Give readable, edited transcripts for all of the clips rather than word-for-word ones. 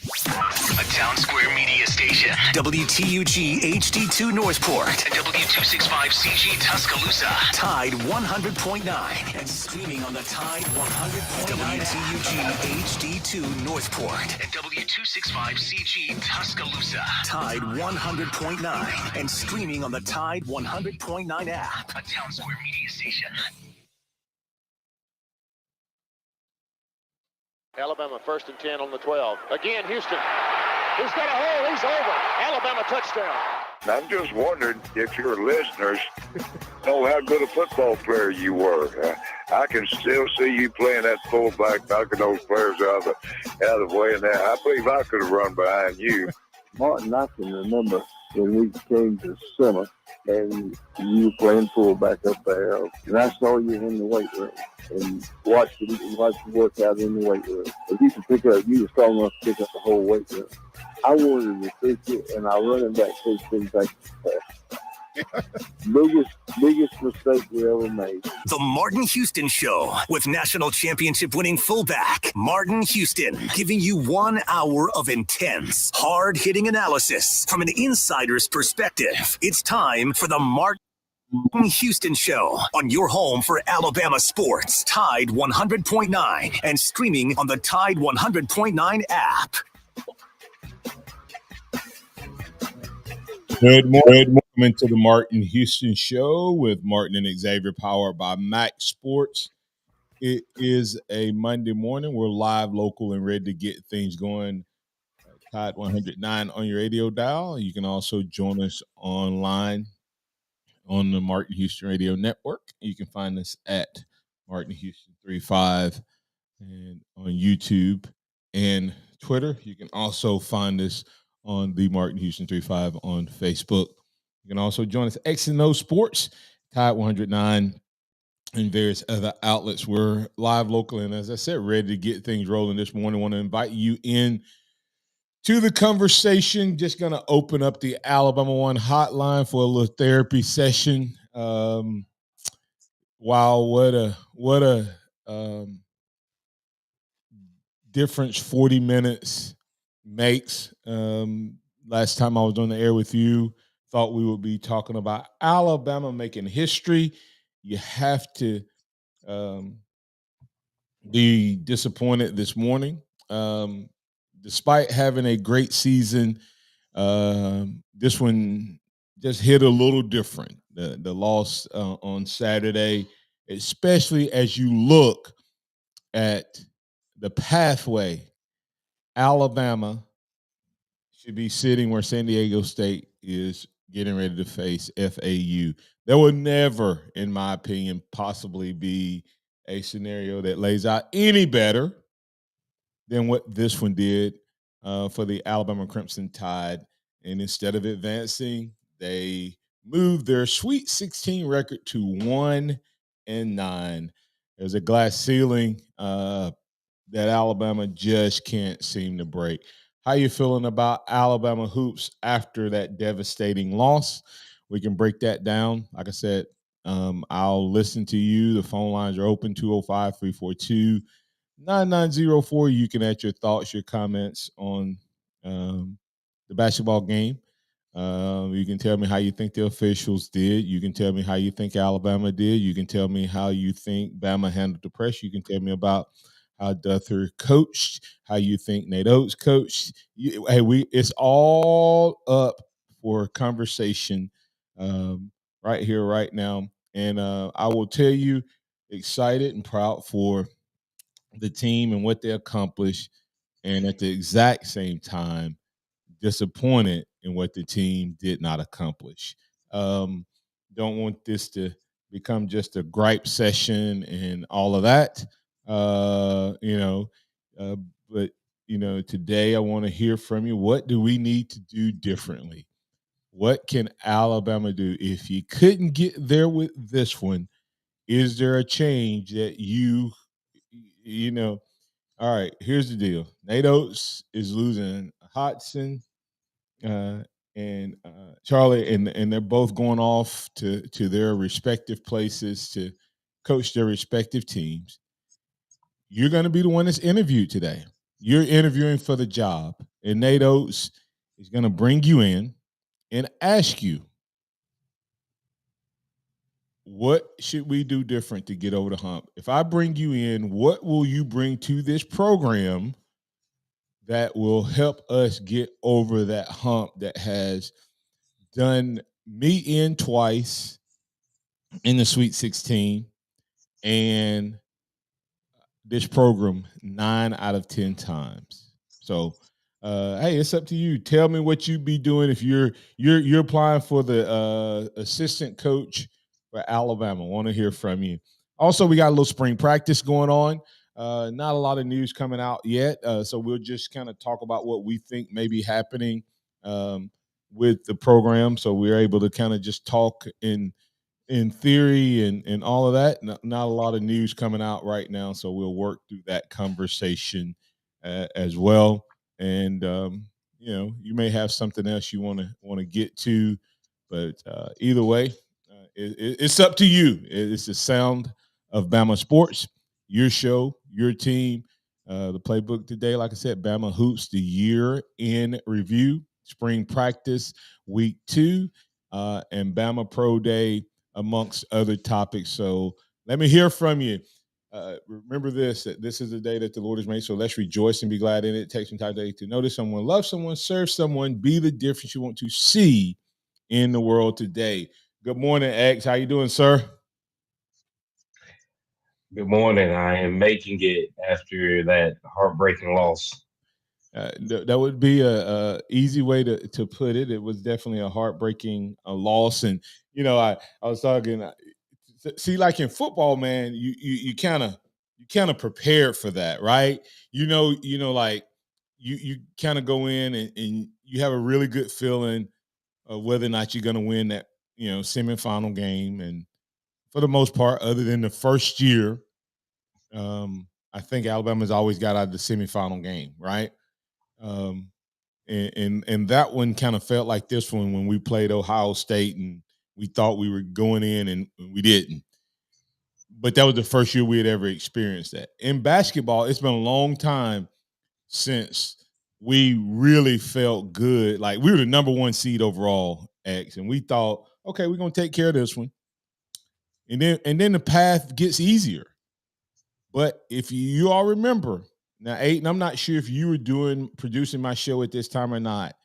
A Town Square media station. WTUG HD2 Northport. And W265CG Tuscaloosa. Tide 100.9. And streaming on the Tide 100.9. WTUG HD2 Northport. And W265CG Tuscaloosa. Tide 100.9. And streaming on the Tide 100.9 app. A Town Square media station. Alabama 1st and 10 on the 12. Again, Houston. He's got a hole. He's over. Alabama touchdown. I'm just wondering if your listeners know how good a football player you were. I can still see you playing that fullback, knocking those players out of the way. And I believe I could have run behind you. Martin, I can remember when we came to summer and you were playing fullback up there. And I saw you in the weight room and watched you work out in the weight room. If you were strong enough to pick up the whole weight room. I wanted to fix it, and our running back coach didn't take it. Biggest mistake we ever made. The Martin Houston Show with national championship winning fullback Martin Houston, giving you 1 hour of intense, hard-hitting analysis from an insider's perspective. It's time for the Martin Houston Show on your home for Alabama sports. Tide 100.9 and streaming on the Tide 100.9 app. Good morning. Welcome to the Martin Houston Show with Martin and Xavier, powered by MaX Sports. It is a Monday morning. We're live, local, and ready to get things going. Tide 109 on your radio dial. You can also join us online on the Martin Houston Radio Network. You can find us at Martin Houston 35 and on YouTube and Twitter. You can also find us on the Martin Houston 35 on Facebook. You can also join us at X and O Sports, Tide 109, and various other outlets. We're live, local, and as I said, ready to get things rolling this morning. I want to invite you in to the conversation. Just going to open up the Alabama One hotline for a little therapy session. Wow, what a difference 40 minutes makes. Last time I was on the air with you, thought we would be talking about Alabama making history. You have to be disappointed this morning. Despite having a great season, this one just hit a little different. The loss on Saturday, especially as you look at the pathway. Alabama should be sitting where San Diego State is getting ready to face FAU. There will never, in my opinion, possibly be a scenario that lays out any better than what this one did for the Alabama Crimson Tide. And instead of advancing, they moved their Sweet 16 record to 1-9. There's a glass ceiling that Alabama just can't seem to break. How you feeling about Alabama hoops after that devastating loss? We can break that down. Like I said, I'll listen to you. The phone lines are open, 205-342-9904. You can add your thoughts, your comments on the basketball game. You can tell me how you think the officials did. You can tell me how you think Alabama did. You can tell me how you think Bama handled the press. You can tell me about how Duther coached, how you think Nate Oates coached. It's all up for conversation right here, right now. And I will tell you, excited and proud for the team and what they accomplished, and at the exact same time, disappointed in what the team did not accomplish. Don't want this to become just a gripe session and all of that. But today I want to hear from you. What do we need to do differently? What can Alabama do? If you couldn't get there with this one, is there a change that all right, here's the deal. Nate Oates is losing Hodgson and Charlie, and they're both going off to their respective places to coach their respective teams. You're going to be the one that's interviewed today. You're interviewing for the job. And Nate Oates is going to bring you in and ask you, what should we do different to get over the hump? If I bring you in, what will you bring to this program that will help us get over that hump that has done me in twice in the Sweet 16 and this program 9 out of 10 times? So, hey, it's up to you. Tell me what you'd be doing if you're applying for the assistant coach for Alabama. I want to hear from you. Also, we got a little spring practice going on. Not a lot of news coming out yet, so we'll just kind of talk about what we think may be happening with the program. So we're able to kind of just talk in theory and all of that. Not a lot of news coming out right now, so we'll work through that conversation as well. And you may have something else you want to get to, but either way, it's up to you. It's the sound of Bama sports. Your show, your team. The playbook today, like I said, Bama hoops, the year in review, spring practice, week 2, and Bama Pro Day, amongst other topics. So let me hear from you. Remember that this is the day that the Lord has made, so let's rejoice and be glad in it. Take some time today to notice someone, love someone, serve someone, be the difference you want to see in the world today. Good morning, X. How you doing, sir? Good morning. I am making it after that heartbreaking loss. That would be a easy way to put it. It was definitely a heartbreaking loss, and I was talking. See, like in football, man, you kind of prepared for that, right? Like you kind of go in and you have a really good feeling of whether or not you're going to win that semifinal game, and for the most part, other than the first year, I think Alabama's always got out of the semifinal game, right? Um, and that one kind of felt like this one when we played Ohio State and we thought we were going in and we didn't. But that was the first year we had ever experienced that. In basketball, it's been a long time since we really felt good. Like we were the number 1 seed overall, X, and we thought, okay, we're gonna take care of this one. And then the path gets easier. But if you all remember, now, Aiden, I'm not sure if you were producing my show at this time or not,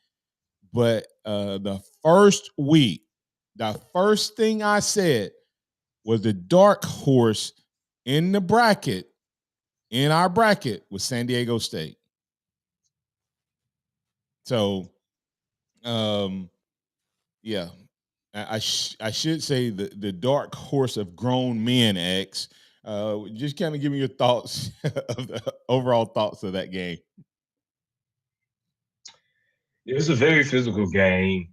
but the first week, the first thing I said was the dark horse in the bracket, in our bracket, was San Diego State. So, yeah, I should say the dark horse of grown men, X. Just kind of give me your thoughts of the overall thoughts of that game. It was a very physical game,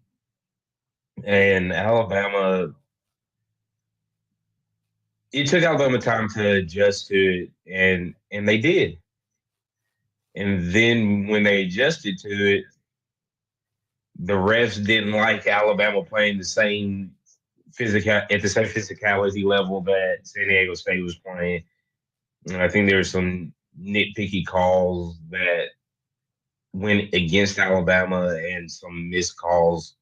and it took Alabama time to adjust to it, and they did. And then when they adjusted to it, the refs didn't like Alabama playing the same physicality level that San Diego State was playing. And I think there were some nitpicky calls that went against Alabama and some missed calls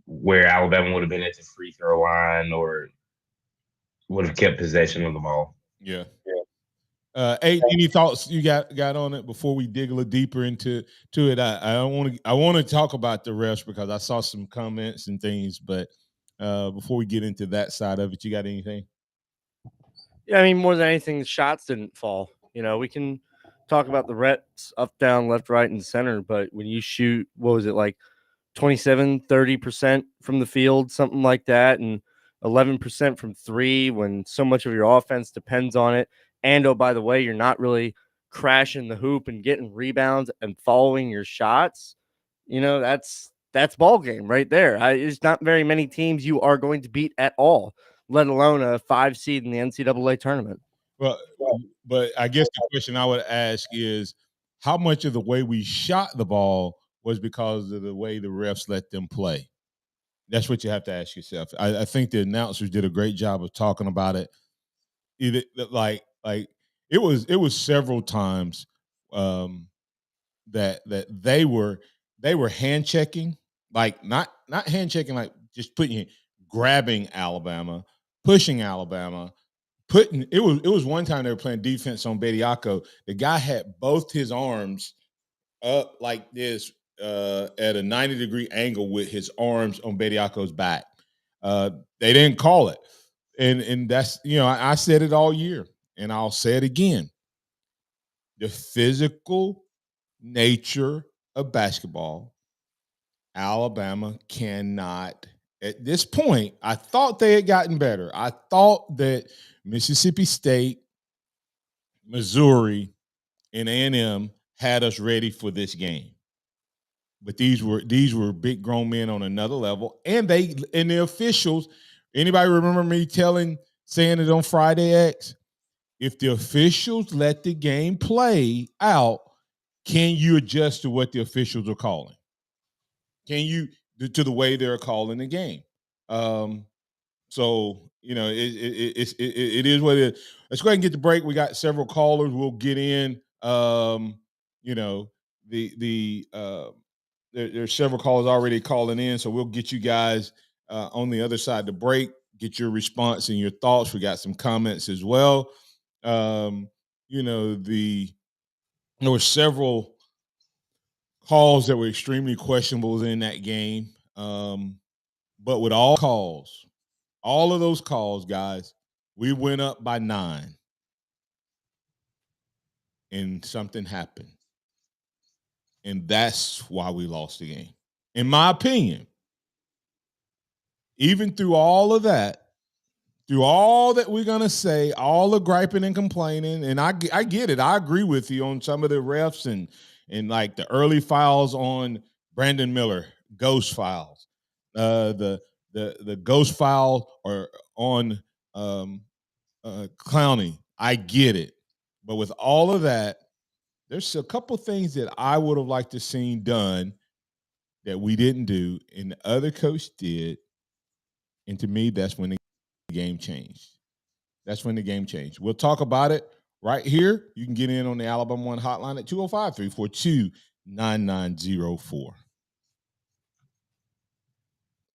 where Alabama would have been at the free throw line or would have kept possession of the ball. Yeah. Any thoughts you got on it before we dig a little deeper into it? I want to talk about the refs because I saw some comments and things, but before we get into that side of it, you got anything? Yeah, I mean, more than anything, the shots didn't fall. We can talk about the reps up, down, left, right, and center, but when you shoot, what was it, like 27, 30% from the field, something like that, and 11% from 3 when so much of your offense depends on it. And, oh, by the way, you're not really crashing the hoop and getting rebounds and following your shots. That's ball game right there. There's not very many teams you are going to beat at all, let alone a 5 seed in the NCAA tournament. Well, but I guess the question I would ask is how much of the way we shot the ball was because of the way the refs let them play? That's what you have to ask yourself. I think the announcers did a great job of talking about it. Like it was several times that they were hand checking, like not hand checking, like just grabbing Alabama, pushing Alabama, it was one time they were playing defense on Bediako. The guy had both his arms up like this at a 90-degree angle with his arms on Bediako's back. They didn't call it. And that's, I said it all year, and I'll say it again. The physical nature of basketball, Alabama cannot. At this point, I thought they had gotten better. I thought that Mississippi State, Missouri, and A&M had us ready for this game. But these were big grown men on another level, and the officials. Anybody remember me saying it on Friday X? If the officials let the game play out, can you adjust to what the officials are calling? Can you to the way they're calling the game? So it is what it is. Let's go ahead and get the break. We got several callers. We'll get in. There's several callers already calling in, so we'll get you guys on the other side of the break. Get your response and your thoughts. We got some comments as well. There were several calls that were extremely questionable in that game. But with all of those calls, guys, we went up by 9. And something happened. And that's why we lost the game. In my opinion, even through all of that, through all that we're going to say, all the griping and complaining, and I get it. I agree with you on some of the refs and like the early fouls on Brandon Miller, ghost fouls. The ghost foul or on Clowney. I get it. But with all of that, there's a couple things that I would have liked to seen done that we didn't do, and the other coach did. And to me, that's when the game changed. That's when the game changed. We'll talk about it right here. You can get in on the Alabama One hotline at 205-342-9904.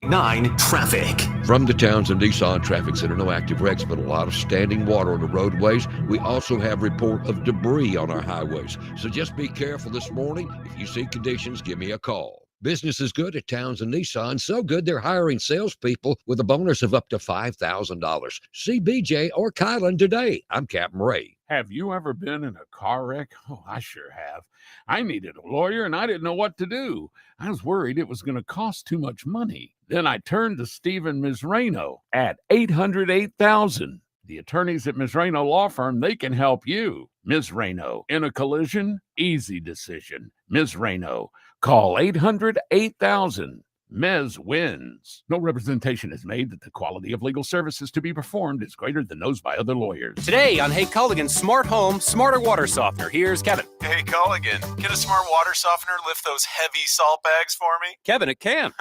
9 traffic. From the Townsend Nissan Traffic Center, no active wrecks, but a lot of standing water on the roadways. We also have report of debris on our highways. So just be careful this morning. If you see conditions, give me a call. Business is good at Townsend Nissan, so good they're hiring salespeople with a bonus of up to $5,000. See BJ or Kylan today. I'm Captain Ray. Have you ever been in a car wreck? Oh, I sure have. I needed a lawyer and I didn't know what to do. I was worried it was going to cost too much money. Then I turned to Stephen Mizraino at 800-8000. The attorneys at Mizraino Law Firm, they can help you. Mizraino, in a collision, easy decision. Mizraino, call 800-8000. Mez wins. No representation is made that the quality of legal services to be performed is greater than those by other lawyers. Today on Hey Culligan's Smart Home, Smarter Water Softener, here's Kevin. Hey Culligan, can a smart water softener lift those heavy salt bags for me? Kevin, it can.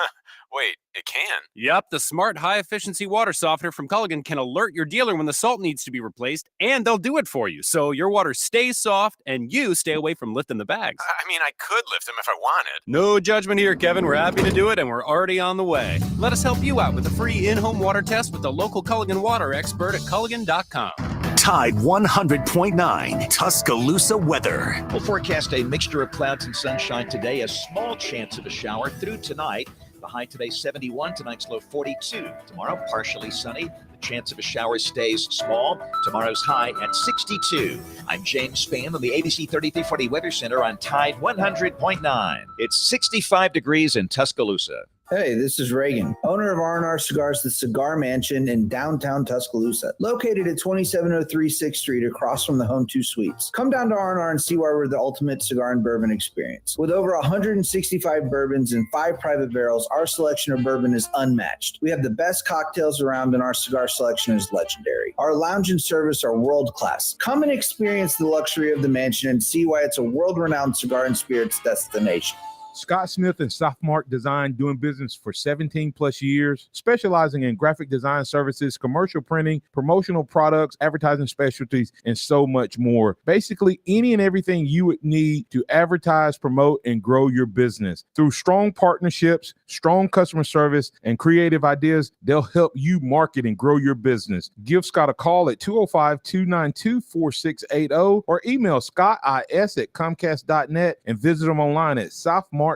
Wait, it can? Yep, the smart high-efficiency water softener from Culligan can alert your dealer when the salt needs to be replaced, and they'll do it for you, so your water stays soft and you stay away from lifting the bags. I mean, I could lift them if I wanted. No judgment here, Kevin. We're happy to do it, and we're already on the way. Let us help you out with a free in-home water test with the local Culligan water expert at Culligan.com. Tide 100.9 Tuscaloosa weather. We'll forecast a mixture of clouds and sunshine today. A small chance of a shower through tonight. The high today 71, tonight's low 42. Tomorrow, partially sunny. The chance of a shower stays small. Tomorrow's high at 62. I'm James Spann on the ABC 3340 Weather Center on Tide 100.9. It's 65 degrees in Tuscaloosa. Hey, this is Reagan, owner of R&R Cigars, the Cigar Mansion in downtown Tuscaloosa, located at 2703 6th Street across from the Home 2 Suites. Come down to R&R and see why we're the ultimate cigar and bourbon experience. With over 165 bourbons and 5 private barrels, our selection of bourbon is unmatched. We have the best cocktails around and our cigar selection is legendary. Our lounge and service are world-class. Come and experience the luxury of the mansion and see why it's a world-renowned cigar and spirits destination. Scott Smith and Softmark Design, doing business for 17 plus years, specializing in graphic design services, commercial printing, promotional products, advertising specialties, and so much more. Basically, any and everything you would need to advertise, promote, and grow your business. Through strong partnerships, strong customer service, and creative ideas, they'll help you market and grow your business. Give Scott a call at 205-292-4680 or email scottis@comcast.net and visit them online at softmarkdesign.com.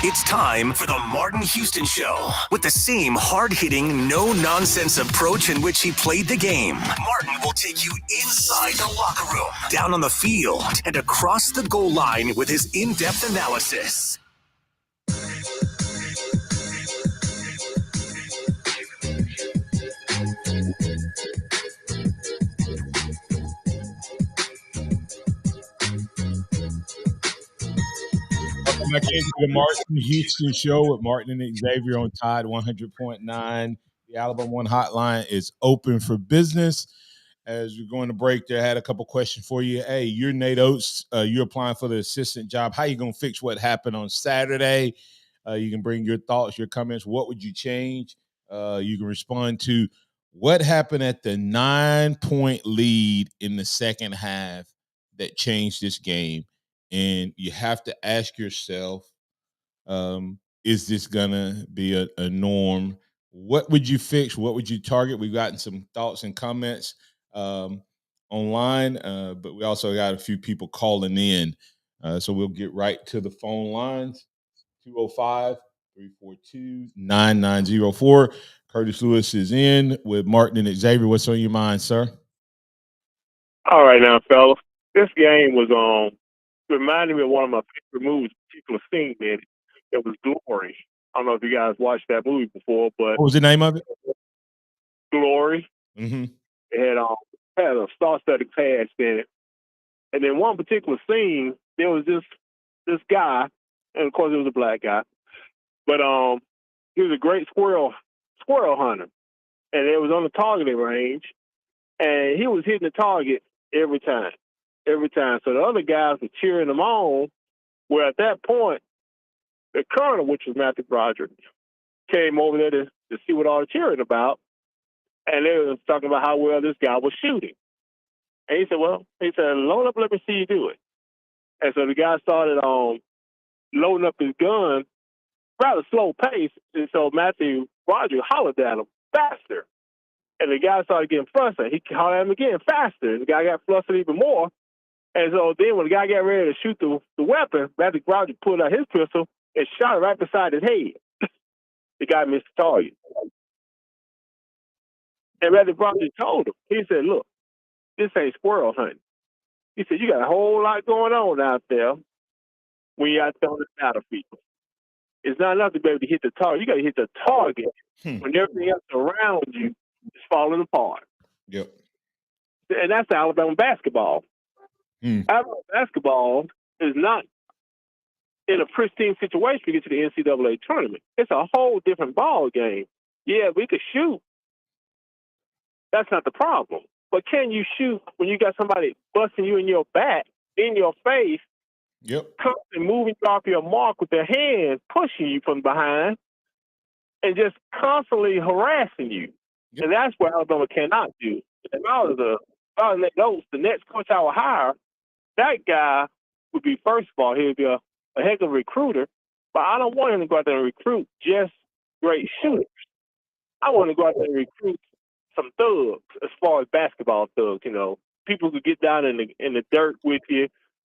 It's time for the Martin Houston Show. With the same hard-hitting, no-nonsense approach in which he played the game, Martin will take you inside the locker room, down on the field, and across the goal line with his in-depth analysis. Welcome back into the Martin Houston Show with Martin and Xavier on Tide 100.9. The Alabama One hotline is open for business. As we're going to break there, I had a couple questions for you. Hey, you're Nate Oates. You're applying for the assistant job. How you going to fix what happened on Saturday? You can bring your thoughts, your comments. What would you change? You can respond to what happened at the 9-point lead in the second half that changed this game. And you have to ask yourself, is this going to be a norm? What would you fix? What would you target? We've gotten some thoughts and comments online, but we also got a few people calling in. So we'll get right to the phone lines, 205-342-9904. Curtis Lewis is in with Martin and Xavier. What's on your mind, sir? All right now, fellas. This game was reminded me of one of my favorite movies, particular scene in it. It was Glory. I don't know if you guys watched that movie before, but What was the name of it? Glory. Mm-hmm. It had a star-studded cast in it. And in one particular scene, there was this guy, and of course it was a black guy, but he was a great squirrel hunter. And it was on the targeting range, and he was hitting the target every time. So the other guys were cheering him on, where at that point, the colonel, which was Matthew Broderick, came over there to see what all the cheering about, and they were talking about how well this guy was shooting. And he said, load up, let me see you do it. And so the guy started loading up his gun, rather slow pace, and so Matthew Broderick hollered at him, faster. And the guy started getting frustrated. He hollered at him again, faster. And the guy got flustered even more. And so then when the guy got ready to shoot the weapon, Matthew Broderick pulled out his pistol and shot it right beside his head. The guy missed the target. And Matthew Broderick told him, he said, look, this ain't squirrel hunting. He said, you got a whole lot going on out there when you're out there on the battlefield. It's not enough to be able to hit the target. You got to hit the target when everything else around you is falling apart. Yep. And that's Alabama basketball. Alabama basketball is not in a pristine situation to get to the NCAA tournament. It's a whole different ball game. Yeah, we could shoot. That's not the problem. But can you shoot when you got somebody busting you in your back, in your face, constantly moving you off your mark with their hands, pushing you from behind, and just constantly harassing you? And that's what Alabama cannot do. If I was the next coach I would hire, that guy would be, first of all, he'd be a heck of a recruiter, but I don't want him to go out there and recruit just great shooters. I want to go out there and recruit some thugs, as far as basketball thugs, people who get down in the dirt with you,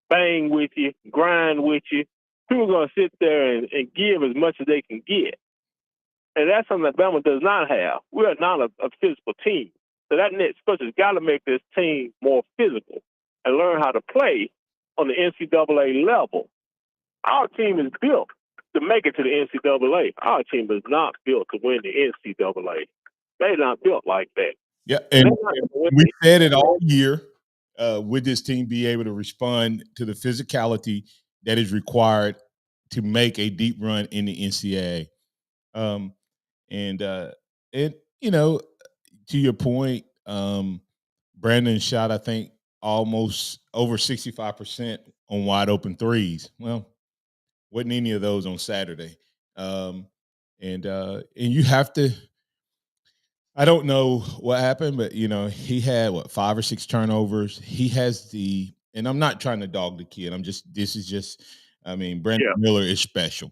bang with you, grind with you. People are going to sit there and give as much as they can get. And that's something that Bama does not have. We are not a physical team. So that next coach has got to make this team more physical and learn how to play on the NCAA level. Our team is built to make it to the NCAA. Our team is not built to win the NCAA. They're not built like that. Yeah, and we said it all year. Would this team be able to respond to the physicality that is required to make a deep run in the NCAA? To your point, Brandon shot, I think, almost over 65% on wide open threes. Well, Wasn't any of those on Saturday. And you have to. I don't know what happened, but he had 5 or 6 turnovers. He has and I'm not trying to dog the kid. Brandon Miller is special.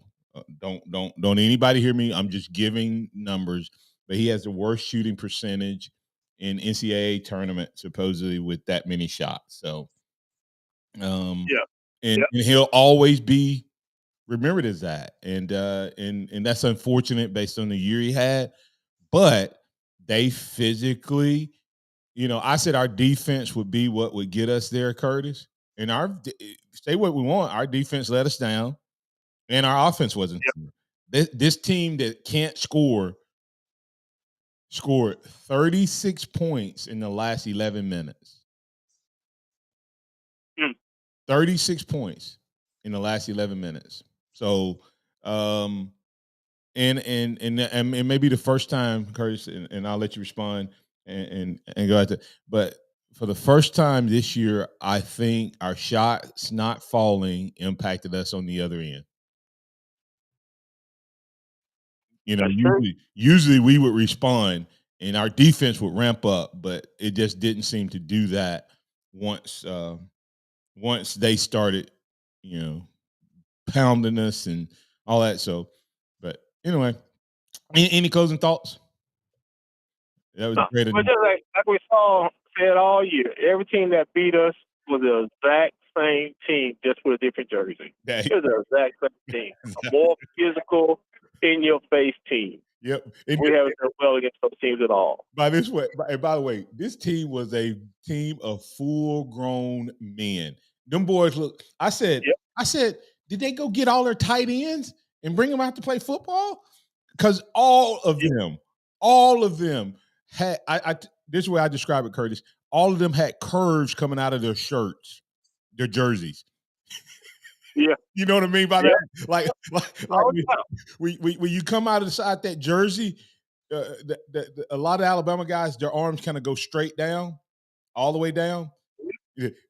Don't anybody hear me? I'm just giving numbers, but he has the worst shooting percentage in NCAA tournament, supposedly, with that many shots. So, and he'll always be remembered as that, and that's unfortunate based on the year he had, but they physically, I said our defense would be what would get us there, Curtis, and say what we want. Our defense let us down, and our offense wasn't. This team that can't scored 36 points in the last 11 minutes. 36 points in the last 11 minutes. So, and maybe the first time, Curtis, and I'll let you respond and go at that. But for the first time this year, I think our shots not falling impacted us on the other end. Usually we would respond and our defense would ramp up, but it just didn't seem to do that once they started, pounding us and all that. So, but anyway, any closing thoughts? That was great. But just like we said all year, every team that beat us was the exact same team, just with a different jersey. It was the exact same team. A more physical, in-your-face team. Yep. We haven't done well against those teams at all. By the way, this team was a team of full-grown men. Them boys look. I said, did they go get all their tight ends and bring them out to play football? Because all of them had. This is the way I describe it, Curtis. All of them had curves coming out of their shirts, their jerseys. Yeah, you know what I mean by that. Like when you come out of the side that jersey, a lot of Alabama guys, their arms kind of go straight down, all the way down.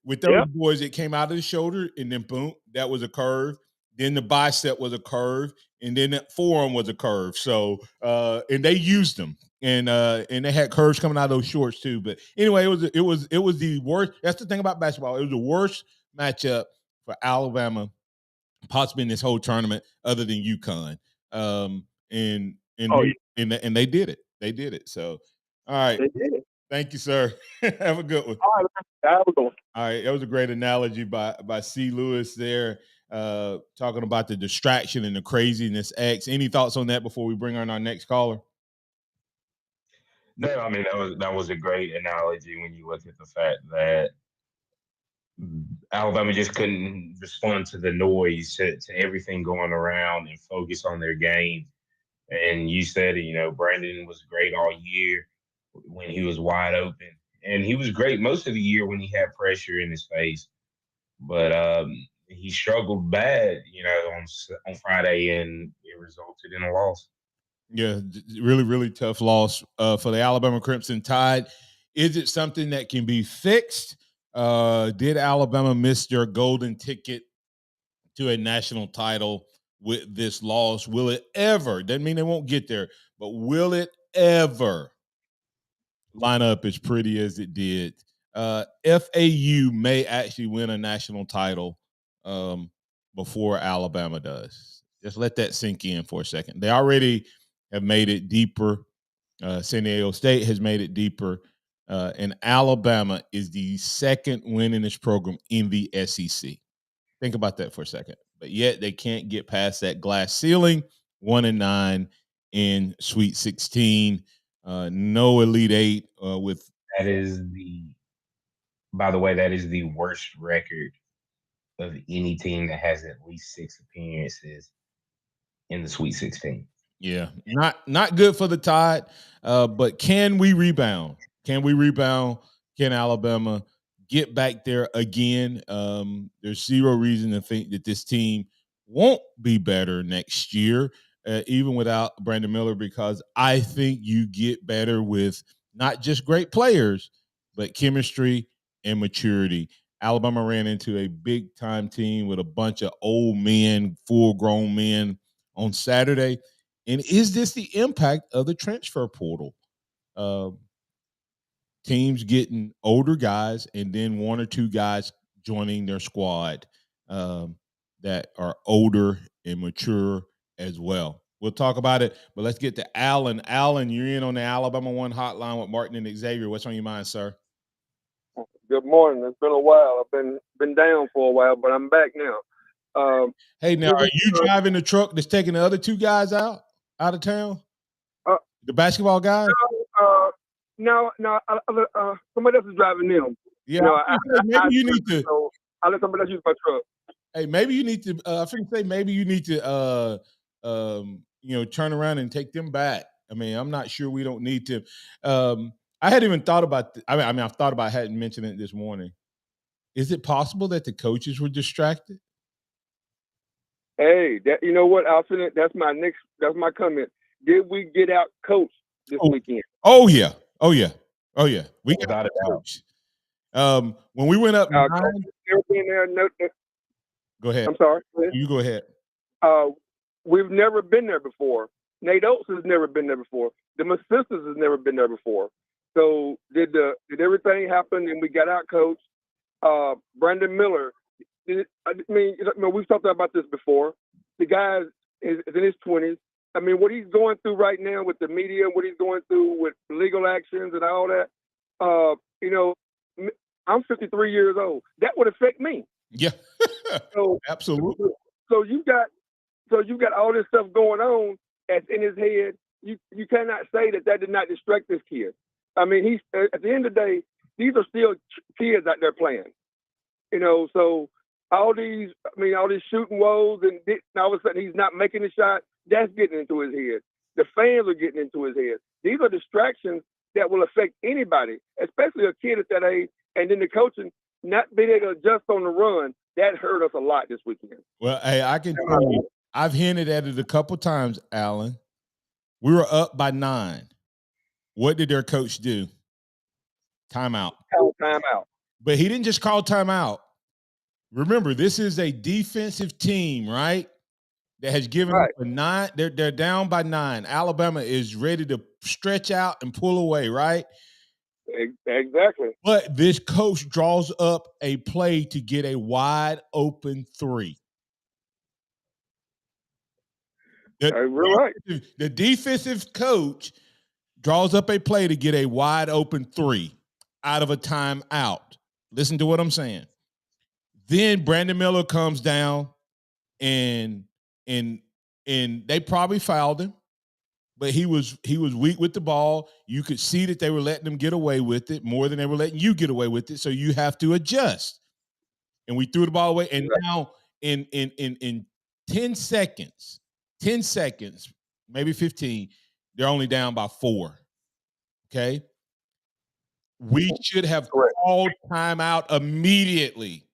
With those boys, it came out of the shoulder, and then boom, that was a curve. Then the bicep was a curve, and then the forearm was a curve. So, and they used them, and they had curves coming out of those shorts too. But anyway, it was the worst. That's the thing about basketball. It was the worst matchup for Alabama, possibly in this whole tournament, other than UConn. And they did it. They did it. So, all right. They did it. Thank you, sir. Have a good one. All right, have a good one. All right, that was a great analogy by C. Lewis there, talking about the distraction and the craziness. X, any thoughts on that before we bring on our next caller? No, I mean that was a great analogy when you look at the fact that Alabama just couldn't respond to the noise, to everything going around, and focus on their game. And you said, Brandon was great all year when he was wide open, and he was great most of the year when he had pressure in his face. But he struggled bad, on Friday, and it resulted in a loss. Yeah, really, really tough loss for the Alabama Crimson Tide. Is it something that can be fixed? Did Alabama miss their golden ticket to a national title with this loss? Will it ever? Doesn't mean they won't get there, but will it ever line up as pretty as it did? FAU may actually win a national title before Alabama does. Just let that sink in for a second. They already have made it deeper. San Diego State has made it deeper. And Alabama is the second winningest program in the SEC. Think about that for a second. But yet they can't get past that glass ceiling. 1-9 in Sweet 16. No Elite Eight with. That is by the way, that is the worst record of any team that has at least 6 appearances in the Sweet 16. Yeah, not good for the Tide. But can we rebound? Can we rebound? Can Alabama get back there again? There's zero reason to think that this team won't be better next year, even without Brandon Miller, because I think you get better with not just great players, but chemistry and maturity. Alabama ran into a big-time team with a bunch of old men, full-grown men on Saturday. And is this the impact of the transfer portal? Teams getting older guys and then one or two guys joining their squad that are older and mature as well. We'll talk about it, but let's get to Alan. Alan, you're in on the Alabama One hotline with Martin and Xavier. What's on your mind, sir? Good morning. It's been a while. I've been down for a while, but I'm back now. Hey, now are you driving the truck that's taking the other two guys out of town? The basketball guys? No. Somebody else is driving them. Yeah, maybe you need to. So I let somebody else use my truck. Hey, maybe you need to. I think say maybe you need to. Turn around and take them back. I mean, I'm not sure we don't need to. I hadn't even thought about. I've thought about. Hadn't mentioned it this morning. Is it possible that the coaches were distracted? Hey, you know what? That's my comment. Did we get out coached this weekend? Oh yeah. We got a coach. When we went up, never been there. Go ahead. I'm sorry. You go ahead. We've never been there before. Nate Oates has never been there before. The assistants has never been there before. So did everything happen and we got out coached? Brandon Miller. We've talked about this before. The guy is in his 20s. I mean, what he's going through right now with the media, what he's going through with legal actions and all that. I'm 53 years old. That would affect me. Yeah. So absolutely. So you got all this stuff going on that's in his head. You cannot say that did not distract this kid. I mean, he's at the end of the day, these are still kids out there playing. So all these shooting woes and all of a sudden he's not making the shot. That's getting into his head. The fans are getting into his head. These are distractions that will affect anybody, especially a kid at that age. And then the coaching not being able to adjust on the run, that hurt us a lot this weekend. Well, hey, I can tell you, I've hinted at it a couple times, Alan. We were up by 9. What did their coach do? Timeout. Timeout. But he didn't just call timeout. Remember, this is a defensive team, right? That has given up a 9. They're down by 9. Alabama is ready to stretch out and pull away, right? Exactly. But this coach draws up a play to get a wide open 3. Right. The defensive coach draws up a play to get a wide open 3 out of a timeout. Listen to what I'm saying. Then Brandon Miller comes down and they probably fouled him, but he was weak with the ball. You could see that they were letting him get away with it more than they were letting you get away with it. So you have to adjust. And we threw the ball away. And now in 10 seconds, maybe 15, they're only down by 4. Okay. We should have called timeout immediately.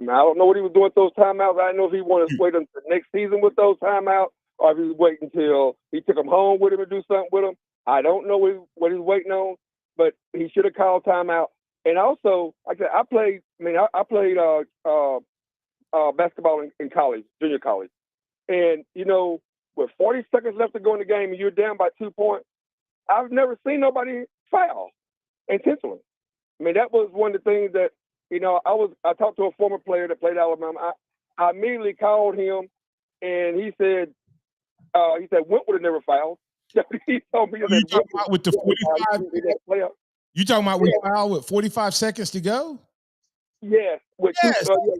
Now, I don't know what he was doing with those timeouts. I don't know if he wanted to wait until next season with those timeouts or if he was waiting until he took them home with him and do something with them. I don't know what he's waiting on, but he should have called timeout. And also, like I played basketball in college, junior college. And, with 40 seconds left to go in the game and you're down by 2 points, I've never seen nobody foul intentionally. I mean, that was one of the things that, I talked to a former player that played Alabama. I immediately called him, and he said Wentz would have never fouled. He told me. You talking about with the 45? You talking about we fouled with 45 seconds to go? Yes. He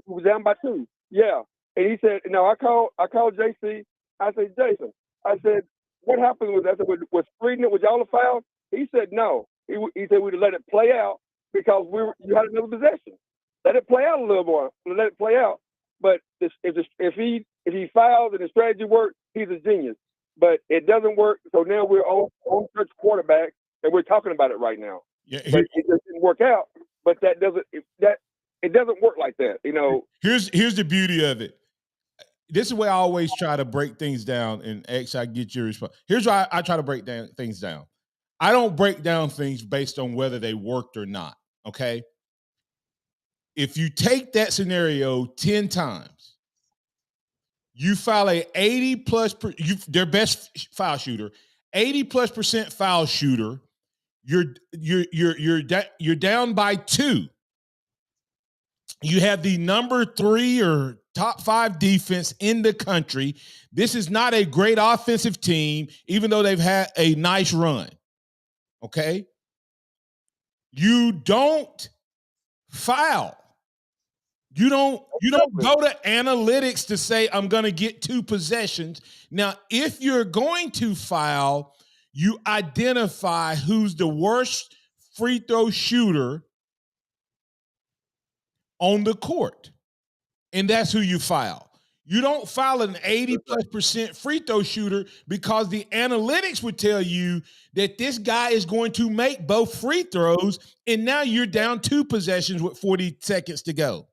was down by 2. Yeah. And he said, "No." I called JC. I said, "Jason," I said, "what happened with that? I said, was Friedman, was y'all a foul?" He said, "No." He said we'd let it play out because you had another possession. Let it play out a little more. Let it play out. But if he fouls and the strategy works, he's a genius. But it doesn't work. So now we're on church quarterback, and we're talking about it right now. Yeah, but it just didn't work out. But it doesn't work like that. Here's the beauty of it. This is where I always try to break things down, and X, I get your response. Here's why I try to break things down. I don't break down things based on whether they worked or not, okay? if you take that scenario 10 times, you foul a 80+, their best foul shooter, 80+% foul shooter, you're down by 2. You have the number 3 or top 5 defense in the country. This is not a great offensive team, even though they've had a nice run. Okay? You don't foul. You don't go to analytics to say I'm going to get 2 possessions. Now, if you're going to foul, you identify who's the worst free throw shooter on the court, and that's who you foul. You don't foul an 80+% free throw shooter because the analytics would tell you that this guy is going to make both free throws, and now you're down 2 possessions with 40 seconds to go.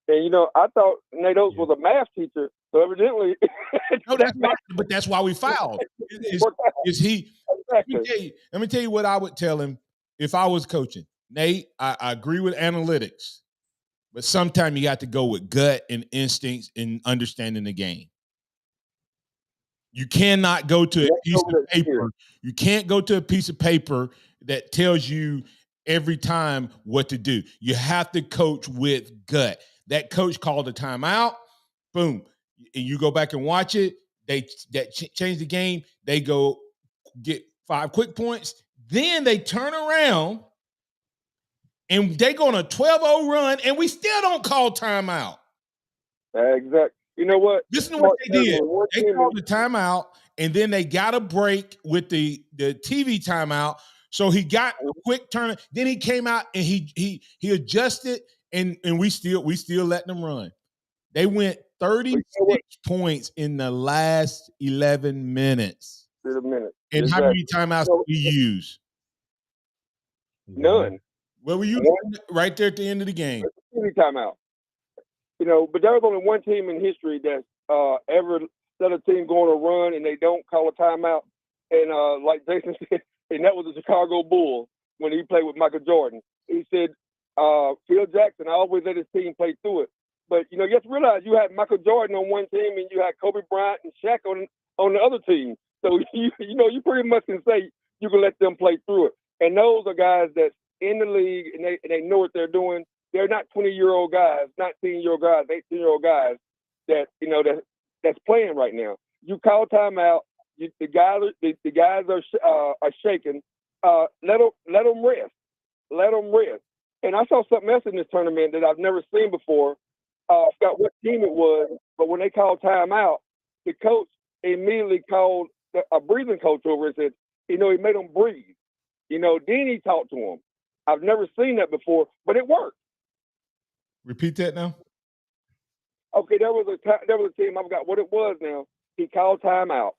And, I thought Nate Oates was a math teacher, so evidently. No, that's why we fouled. Is he? Exactly. Let me tell you what I would tell him if I was coaching. Nate, I agree with analytics, but sometimes you got to go with gut and instincts and understanding the game. You cannot go to a piece of paper. You can't go to a piece of paper that tells you every time what to do. You have to coach with gut. That coach called a timeout, boom, and you go back and watch it. They change the game. They go get 5 quick points. Then they turn around and they go on a 12-0 run, and we still don't call timeout. Exactly. You know what? Listen to what they did. They called the timeout, and then they got a break with the TV timeout. So he got a quick turn. Then he came out and he adjusted, and we still letting them run. They went 36 points in the last 11 minutes. And how many timeouts did we use? None. Well, we used right there at the end of the game. TV timeout. But there was only one team in history that ever let a team go on a run and they don't call a timeout. And like Jason said, and that was the Chicago Bulls when he played with Michael Jordan. He said, Phil Jackson always let his team play through it. But, you have to realize you had Michael Jordan on one team and you had Kobe Bryant and Shaq on the other team. So, you pretty much can say you can let them play through it. And those are guys that's in the league and they know what they're doing. They're not 20-year-old guys, 19-year-old guys, 18-year-old guys that, that's playing right now. You call timeout. The guys are shaking. Let them rest. Let them rest. And I saw something else in this tournament that I've never seen before. I forgot what team it was, but when they called timeout, the coach immediately called a breathing coach over and said, he made them breathe. Then he talked to them. I've never seen that before, but it worked. Repeat that now. Okay, there was a team. I forgot what it was now. He called timeout,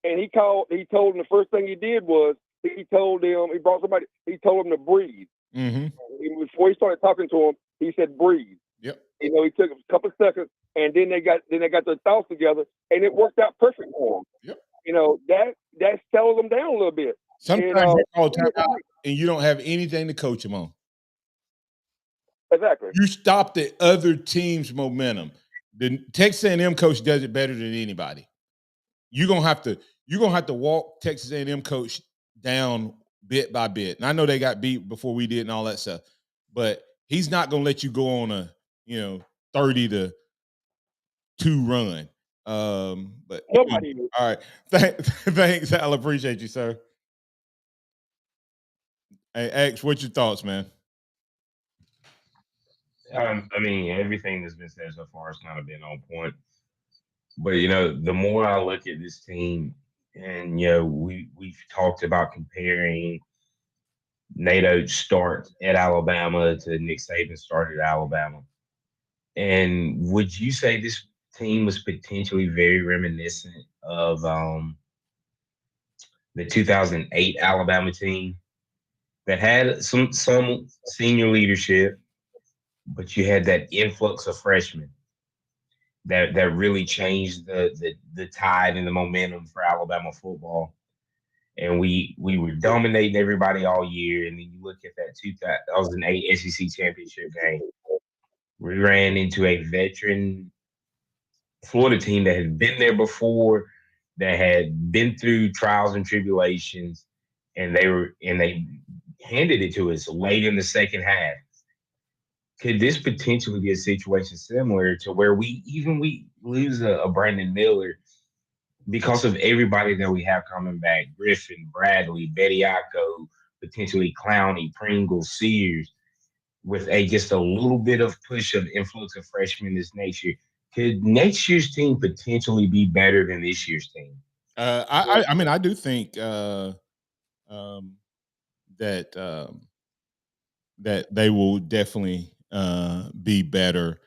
and he told them the first thing he did was he told them he told them to breathe. Mm-hmm. Before he started talking to him, he said breathe. Yep. He took a couple of seconds, and then they got their thoughts together, and it worked out perfect for them. Yep. That settled them down a little bit. Sometimes they call timeout, and you don't have anything to coach them on. Exactly. You stop the other team's momentum. The Texas A&M coach does it better than anybody. You're gonna have to walk Texas A&M coach down bit by bit. And I know they got beat before we did and all that stuff, but he's not gonna let you go on a 30-2 run. But nobody. All right, thanks. I'll appreciate you, sir. Hey, X, what's your thoughts, man? Everything that's been said so far has kind of been on point. But the more I look at this team, and we've talked about comparing Nate Oates' start at Alabama to Nick Saban's start at Alabama. And would you say this team was potentially very reminiscent of the 2008 Alabama team that had some senior leadership, but you had that influx of freshmen that really changed the tide and the momentum for Alabama football? and we were dominating everybody all year. And then you look at that 2008 SEC championship game. We ran into a veteran Florida team that had been there before, that had been through trials and tribulations, and they handed it to us late in the second half. Could this potentially be a situation similar to where we lose a Brandon Miller because of everybody that we have coming back? Griffin, Bradley, Bediako, potentially Clowney, Pringle, Sears, with just a little bit of push of influence of freshmen this next year. Could next year's team potentially be better than this year's team? I mean, I do think that they will definitely be better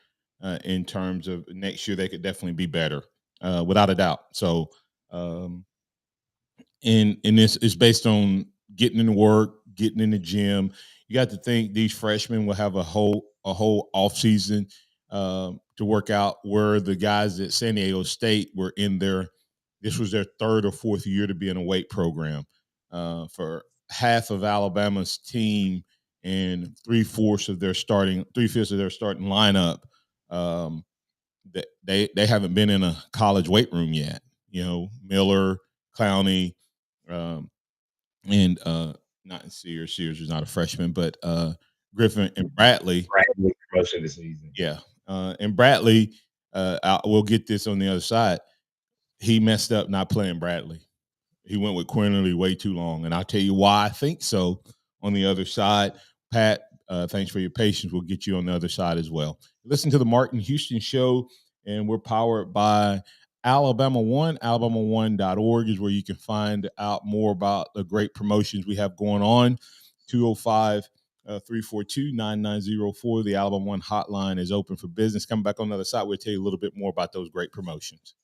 in terms of next year. They could definitely be better without a doubt. So, and this is based on getting in the work, getting in the gym. You got to think these freshmen will have a whole off season to work out, where the guys at San Diego State were this was their third or fourth year to be in a weight program. For half of Alabama's team and 3/5 of their starting lineup, they haven't been in a college weight room yet. Miller, Clowney, and not Sears. Sears is not a freshman, but Griffin and Bradley. Bradley for most of the season. Yeah, and Bradley, we'll get this on the other side. He messed up not playing Bradley. He went with Quinterly way too long, and I'll tell you why I think so on the other side. Pat, thanks for your patience. We'll get you on the other side as well. Listen to the Martin Houston Show, and we're powered by Alabama One. Alabama1.org is where you can find out more about the great promotions we have going on. 205-342-9904. The Alabama One hotline is open for business. Coming back on the other side, we'll tell you a little bit more about those great promotions.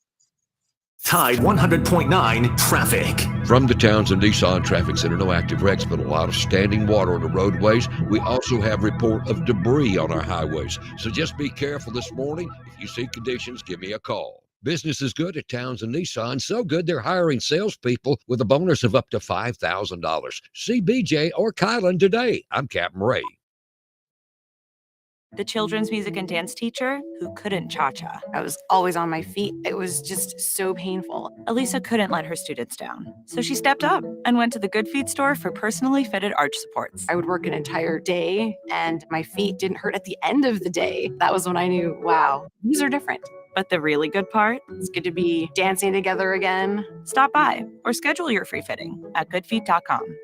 Tide 100.9 traffic. From the Townsend Nissan Traffic Center, no active wrecks, but a lot of standing water on the roadways. We also have report of debris on our highways. So just be careful this morning. If you see conditions, give me a call. Business is good at Townsend Nissan, so good they're hiring salespeople with a bonus of up to $5,000. See BJ or Kylan today. I'm Captain Ray. The children's music and dance teacher who couldn't cha-cha. I was always on my feet. It was just so painful. Elisa couldn't let her students down. So she stepped up and went to the Good Feet store for personally fitted arch supports. I would work an entire day and my feet didn't hurt at the end of the day. That was when I knew, wow, these are different. But the really good part, it's good to be dancing together again. Stop by or schedule your free fitting at goodfeet.com.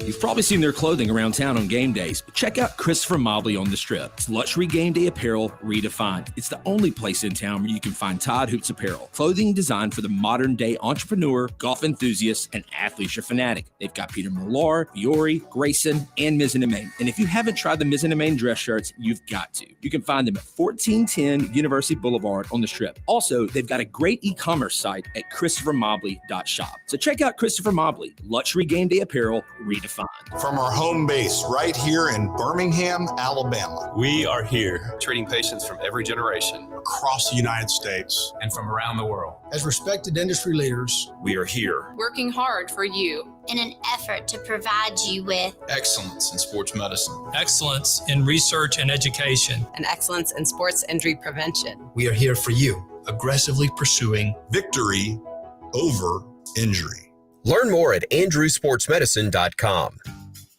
You've probably seen their clothing around town on game days, but check out Christopher Mobley on the Strip. It's luxury game day apparel redefined. It's the only place in town where you can find Todd Hoops apparel, clothing designed for the modern day entrepreneur, golf enthusiast, and athleisure fanatic. They've got Peter Millar, Fiore, Grayson, and Mizzen & Main. And if you haven't tried the Mizzen & Main dress shirts, you've got to. You can find them at 1410 University Boulevard on the Strip. Also, they've got a great e-commerce site at ChristopherMobley.shop. So check out Christopher Mobley, luxury game day apparel redefined. From our home base right here in Birmingham, Alabama. We are here, treating patients from every generation, across the United States, and from around the world. As respected industry leaders, we are here, working hard for you in an effort to provide you with excellence in sports medicine, excellence in research and education, and excellence in sports injury prevention. We are here for you, aggressively pursuing victory over injury. Learn more at andrewsportsmedicine.com.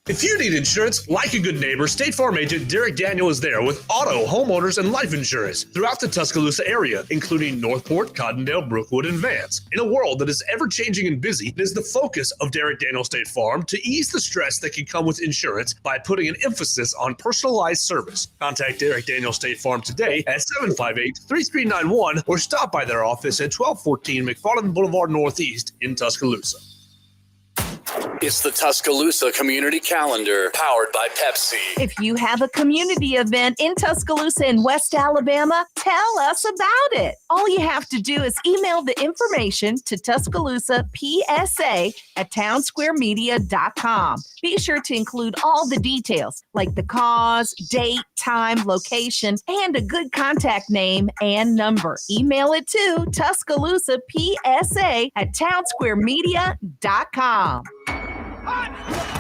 If you need insurance, like a good neighbor, State Farm agent Derek Daniel is there with auto, homeowners, and life insurance throughout the Tuscaloosa area, including Northport, Cottondale, Brookwood, and Vance. In a world that is ever-changing and busy, it is the focus of Derek Daniel State Farm to ease the stress that can come with insurance by putting an emphasis on personalized service. Contact Derek Daniel State Farm today at 758-3391 or stop by their office at 1214 McFarland Boulevard Northeast in Tuscaloosa. It's the Tuscaloosa Community Calendar, powered by Pepsi. If you have a community event in Tuscaloosa and West Alabama, Tell us about it. All you have to do is email the information to Tuscaloosa PSA at townsquaremedia.com. Be sure to include all the details like the cause, date, time, location, and a good contact name and number. Email it to Tuscaloosa PSA at townsquaremedia.com.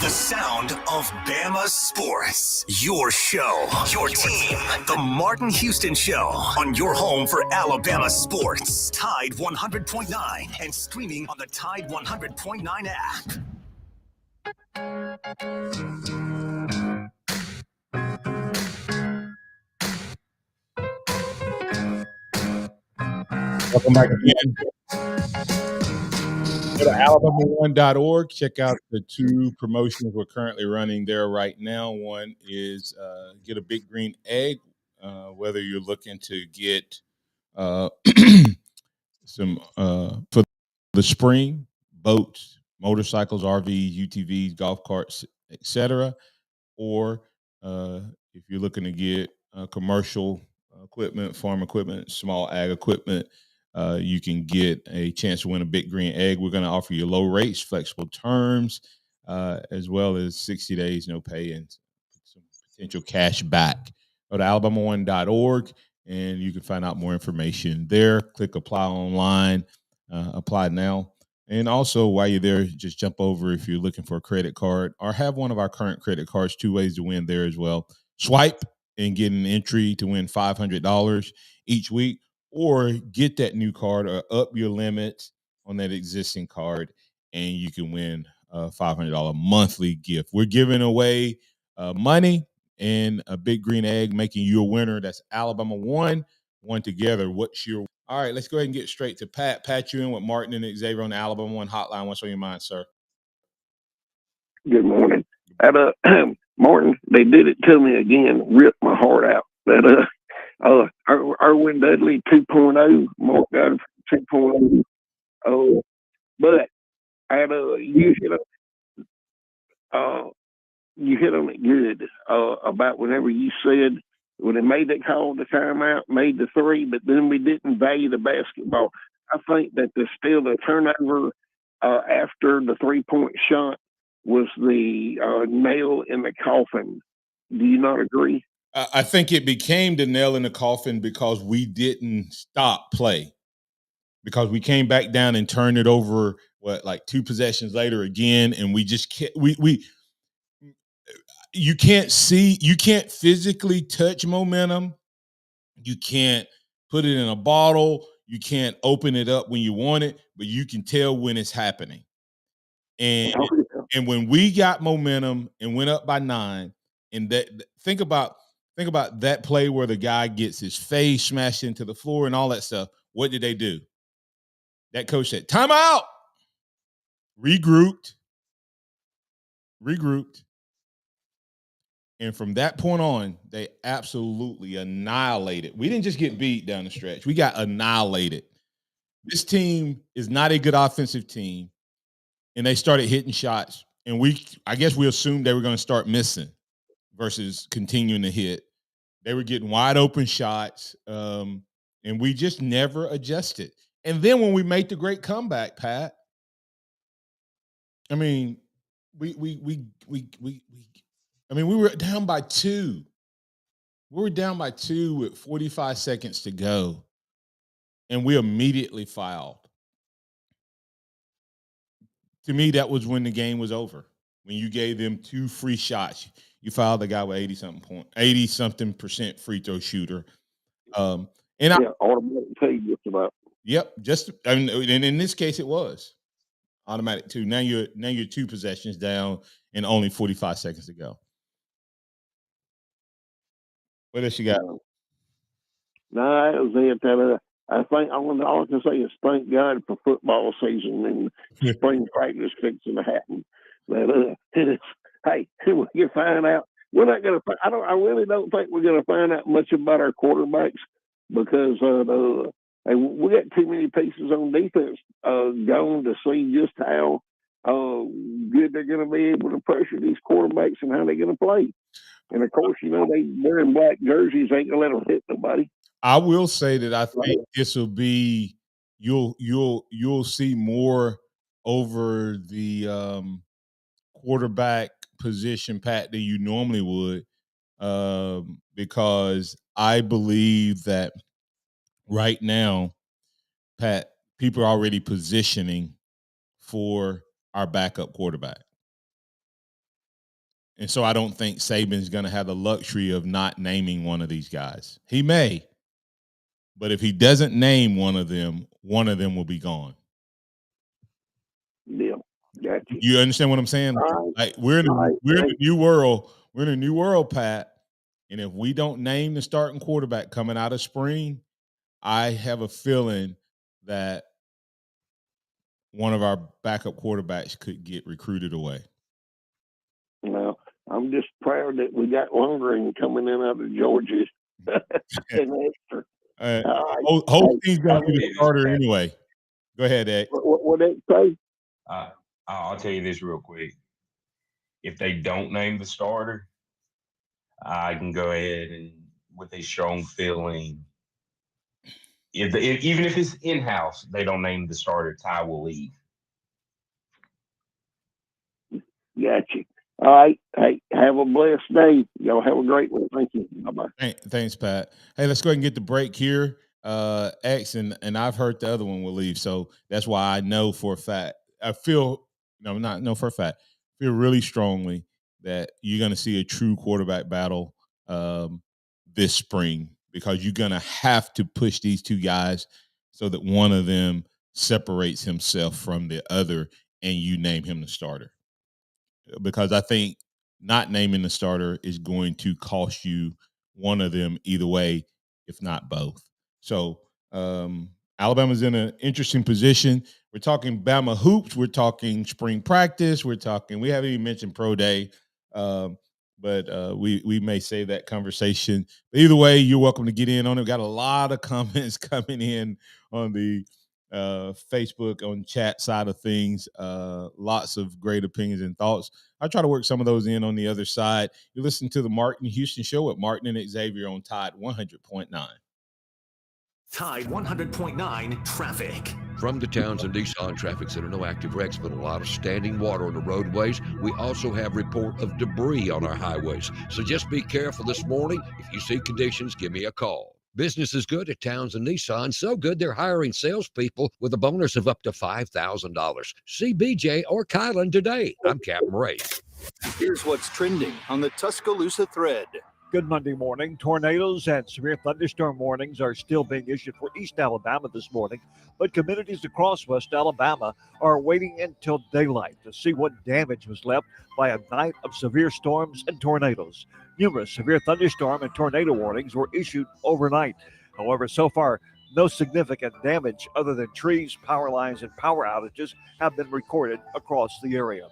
The sound of Bama sports. Your show, your team. The Martin Houston Show on your home for Alabama sports. Tide 100.9 and streaming on the Tide 100.9 app. Welcome back again. Go to alabama1.org. Check out the two promotions we're currently running there right now. One is get a big green egg, whether you're looking to get some for the spring, boats, motorcycles, RVs, UTVs, golf carts, etc. Or if you're looking to get commercial equipment, farm equipment, small ag equipment, you can get a chance to win a big green egg. We're going to offer you low rates, flexible terms, as well as 60 days, no pay, and some potential cash back. Go to alabama1.org, and you can find out more information there. Click apply online, apply now. And also, while you're there, just jump over if you're looking for a credit card or have one of our current credit cards. 2 ways to win there as well. Swipe and get an entry to win $500 each week, or get that new card or up your limits on that existing card, and you can win a $500 monthly gift. We're giving away money and a big green egg, making you a winner. That's Alabama one together. What's your... All right, let's go ahead and get straight to Pat. Pat, you in with Martin and Xavier on the Alabama One hotline. What's on your mind, sir? Good morning. Martin, they did it to me again, ripped my heart out. That Erwin Dudley 2.0, Mark Godfrey 2.0. But you hit on it good about whenever you said when they made that call, the timeout, made the three, but then we didn't value the basketball. I think that there's still the turnover after the 3-point shot was the nail in the coffin. Do you not agree? I think it became the nail in the coffin because we didn't stop play. Because we came back down and turned it over, like 2 possessions later again, and we just can't. You can't physically touch momentum. You can't put it in a bottle. You can't open it up when you want it, but you can tell when it's happening. And when we got momentum and went up by 9, and that think about that play where the guy gets his face smashed into the floor and all that stuff. What did they do? That coach said, "Timeout." Regrouped. And from that point on, they absolutely annihilated. We didn't just get beat down the stretch. We got annihilated. This team is not a good offensive team. And they started hitting shots. And I guess we assumed they were going to start missing versus continuing to hit. They were getting wide open shots. And we just never adjusted. And then when we made the great comeback, Pat, I mean, we were down by 2. We were down by 2 with 45 seconds to go, and we immediately fouled. To me, that was when the game was over. When you gave them 2 free shots, you fouled the guy with 80-something% free throw shooter. Automatic too, just about. Yep, and in this case, it was automatic too. Now you're 2 possessions down and only 45 seconds to go. What else you got? No, that was it. I think all I can say is thank God for football season and spring practice fixing to happen. But hey, we can find out. We're not going to. I really don't think we're going to find out much about our quarterbacks because we got too many pieces on defense going to see just how good they're going to be able to pressure these quarterbacks and how they're going to play. And of course, they're in black jerseys, ain't gonna let them hit nobody. I will say that I think this will be you'll see more over the quarterback position, Pat, than you normally would, because I believe that right now, Pat, people are already positioning for our backup quarterback. And so I don't think Saban's going to have the luxury of not naming one of these guys. He may, but if he doesn't name one of them will be gone. Yeah, gotcha. You understand what I'm saying? Like we're in a new world. We're in a new world, Pat. And if we don't name the starting quarterback coming out of spring, I have a feeling that one of our backup quarterbacks could get recruited away. Well, I'm just proud that we got Lundgren coming in out of Georgia. Holstein's going to be the starter anyway. Go ahead, Ed. What did it say? I'll tell you this real quick. If they don't name the starter, I can go ahead and, with a strong feeling, even if it's in-house, they don't name the starter, Ty will leave. Gotcha. All right. Hey, have a blessed day. Y'all have a great one. Thank you. Bye-bye. Thanks, Pat. Hey, let's go ahead and get the break here. X, and I've heard the other one will leave, so that's why I know for a fact. Feel really strongly that you're going to see a true quarterback battle this spring, because you're going to have to push these two guys so that one of them separates himself from the other and you name him the starter. Because I think not naming the starter is going to cost you one of them either way, if not both. So Alabama's in an interesting position. We're talking Bama hoops. We're talking spring practice. We haven't even mentioned pro day, but we may save that conversation. But either way, you're welcome to get in on it. We've got a lot of comments coming in on the Facebook, on chat side of things. Lots of great opinions and thoughts. I try to work some of those in on the other side. You listen to the Martin Houston Show with Martin and Xavier on Tide 100.9. Tide 100.9 traffic. From the Townsend Nissan Traffic Center, no active wrecks, but a lot of standing water on the roadways. We also have report of debris on our highways. So just be careful this morning. If you see conditions, give me a call. Business is good at Townsend Nissan, so good they're hiring salespeople with a bonus of up to $5,000. See BJ or Kylan today. I'm Captain Ray. Here's what's trending on the Tuscaloosa thread. Good Monday morning. Tornadoes and severe thunderstorm warnings are still being issued for East Alabama this morning, but communities across West Alabama are waiting until daylight to see what damage was left by a night of severe storms and tornadoes. Numerous severe thunderstorm and tornado warnings were issued overnight. However, so far, no significant damage other than trees, power lines, and power outages have been recorded across the area.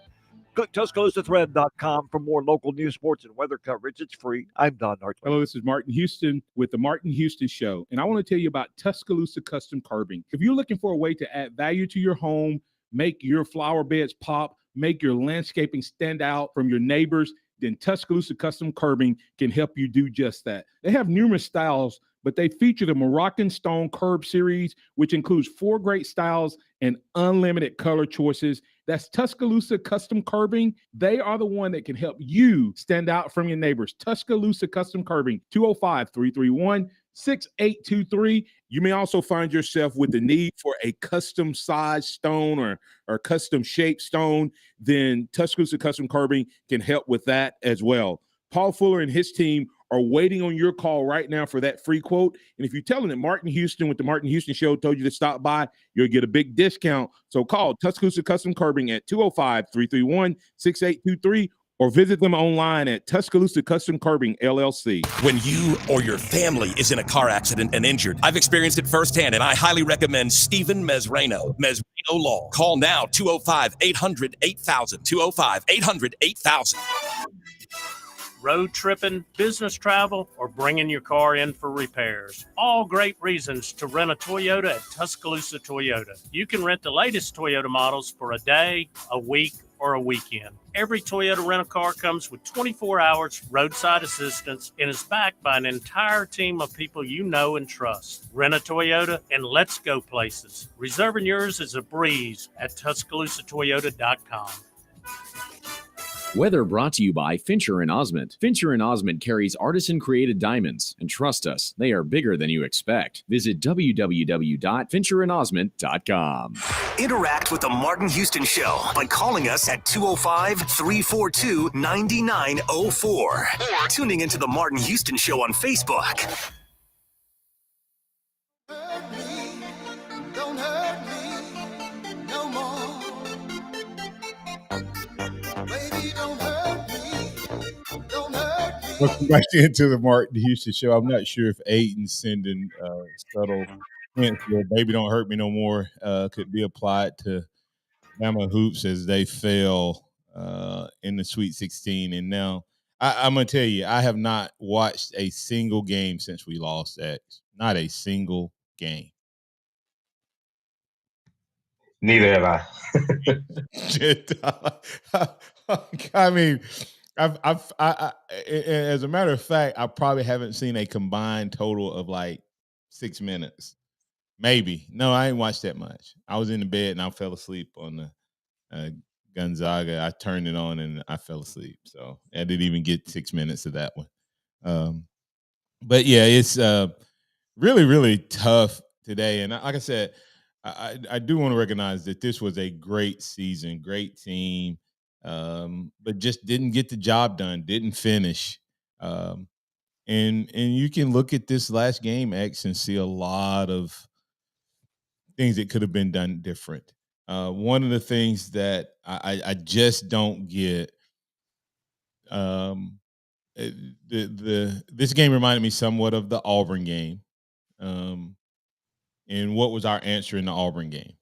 Click TuscaloosaThread.com for more local news, sports, and weather coverage. It's free. I'm Don Hartwell. Hello, this is Martin Houston with the Martin Houston Show, and I want to tell you about Tuscaloosa Custom Curbing. If you're looking for a way to add value to your home, make your flower beds pop, make your landscaping stand out from your neighbors, then Tuscaloosa Custom Curbing can help you do just that. They have numerous styles, but they feature the Moroccan Stone Curb Series, which includes 4 great styles and unlimited color choices. That's Tuscaloosa Custom Curbing. They are the one that can help you stand out from your neighbors. Tuscaloosa Custom Curbing, 205-331-6823. You may also find yourself with the need for a custom size stone or custom shaped stone. Then Tuscaloosa Custom Curbing can help with that as well. Paul Fuller and his team are waiting on your call right now for that free quote. And if you tell them that Martin Houston with the Martin Houston Show told you to stop by, you'll get a big discount. So call Tuscaloosa Custom Curbing at 205-331-6823 or visit them online at Tuscaloosa Custom Curbing, LLC. When you or your family is in a car accident and injured, I've experienced it firsthand, and I highly recommend Stephen Mesrano, Mesrano Law. Call now, 205-800-8000, 205-800-8000. Road tripping, business travel, or bringing your car in for repairs. All great reasons to rent a Toyota at Tuscaloosa Toyota. You can rent the latest Toyota models for a day, a week, or a weekend. Every Toyota rental-car comes with 24 hours roadside assistance and is backed by an entire team of people you know and trust. Rent a Toyota and let's go places. Reserving yours is a breeze at TuscaloosaToyota.com. Weather brought to you by Fincher and Osmond. Fincher and Osmond carries artisan-created diamonds, and trust us, they are bigger than you expect. Visit www.fincherandosmond.com. Interact with the Martin Houston Show by calling us at 205-342-9904 or tuning into the Martin Houston Show on Facebook. Don't hurt me no more. Baby, don't hurt me. Don't hurt me. Welcome back into the Martin Houston Show. I'm not sure if Aiden's sending subtle hints where "Baby Don't Hurt Me No More" could be applied to Bama hoops as they fell in the Sweet 16. And now I'm going to tell you, I have not watched a single game since we lost X. Not a single game. Neither have I. I mean, I, as a matter of fact, I probably haven't seen a combined total of like 6 minutes. Maybe. No, I ain't watched that much. I was in the bed and I fell asleep on the Gonzaga. I turned it on and I fell asleep. So I didn't even get 6 minutes of that one. But yeah, it's really, really tough today. And like I said, I do want to recognize that this was a great season, great team, but just didn't get the job done, didn't finish. And you can look at this last game, X, and see a lot of things that could have been done different. One of the things that I just don't get, this game reminded me somewhat of the Auburn game. And what was our answer in the Auburn game?